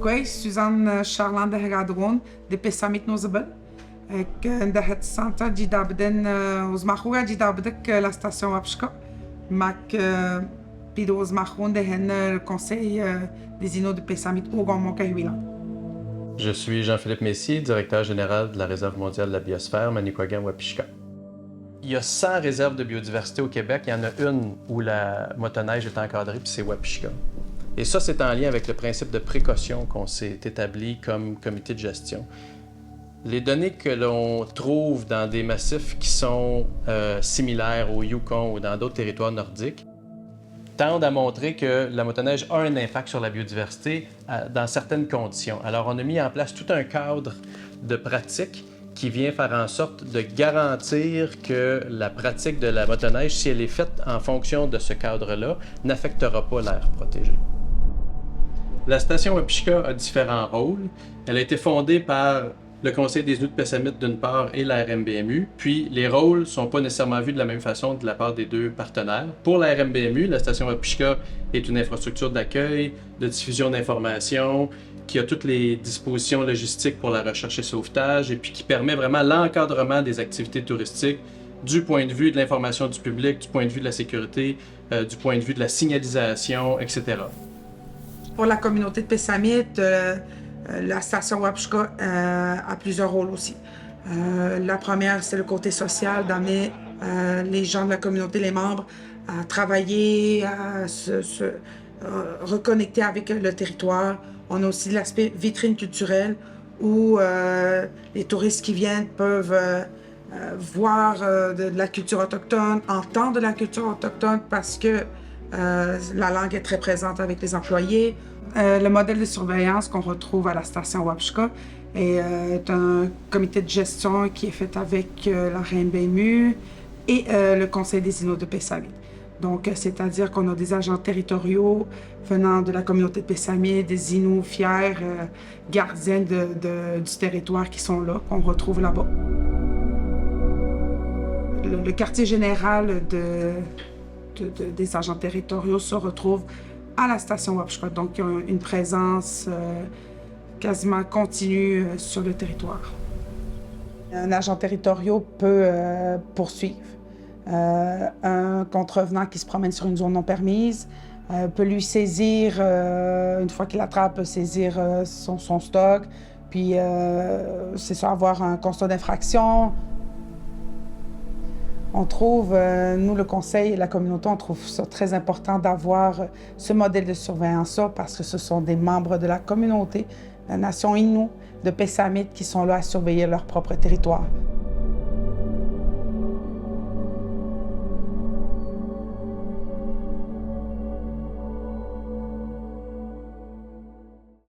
كويس سوزان شارلان دهرادرون دي بساميت نوزبل كندهت سانتا دي دابدن وزماخورا دي دابدك لا ستاسيون وابشكا ماك بيدو وزماخون دهن الكونسيل des îlots de Pessamit au Grand-Mont-Cahuilan. Je suis Jean-Philippe Messier, directeur général de la Réserve mondiale de la biosphère Manicouagan-Wapishka. Il y a 100 réserves de biodiversité au Québec. Il y en a une où la motoneige est encadrée, puis c'est Wapishka. Et ça, c'est en lien avec le principe de précaution qu'on s'est établi comme comité de gestion. Les données que l'on trouve dans des massifs qui sont similaires au Yukon ou dans d'autres territoires nordiques tendent à montrer que la motoneige a un impact sur la biodiversité dans certaines conditions. Alors, on a mis en place tout un cadre de pratique qui vient faire en sorte de garantir que la pratique de la motoneige, si elle est faite en fonction de ce cadre-là, n'affectera pas l'aire protégé. La station Wapishka a différents rôles. Elle a été fondée par le Conseil des Inuits de Pessamit d'une part et la RMBMU, puis les rôles ne sont pas nécessairement vus de la même façon de la part des deux partenaires. Pour la RMBMU, la station Wapishka est une infrastructure d'accueil, de diffusion d'informations, qui a toutes les dispositions logistiques pour la recherche et sauvetage, et puis qui permet vraiment l'encadrement des activités touristiques du point de vue de l'information du public, du point de vue de la sécurité, du point de vue de la signalisation, etc. Pour la communauté de Pessamit, la station Wapishka a plusieurs rôles aussi. La première, c'est le côté social, d'amener les gens de la communauté, les membres, à travailler, à se reconnecter avec le territoire. On a aussi l'aspect vitrine culturelle où les touristes qui viennent peuvent voir de la culture autochtone, entendre de la culture autochtone parce que la langue est très présente avec les employés. Le modèle de surveillance qu'on retrouve à la station Wapishka est un comité de gestion qui est fait avec la RMBMU et le Conseil des Inuits de Pessamit. Donc, c'est-à-dire qu'on a des agents territoriaux venant de la communauté de Pessamit, des Inuits fiers, gardiens du territoire qui sont là, qu'on retrouve là-bas. Le quartier général des agents territoriaux se retrouve à la station Wapishka, donc ils ont une présence quasiment continue sur le territoire. Un agent territorial peut poursuivre un contrevenant qui se promène sur une zone non permise, peut lui saisir, une fois qu'il l'attrape, peut saisir son stock, puis c'est ça, avoir un constat d'infraction. On trouve, nous, le conseil et la communauté, on trouve ça très important d'avoir ce modèle de surveillance-là parce que ce sont des membres de la communauté, la nation Innu de Pessamit qui sont là à surveiller leur propre territoire.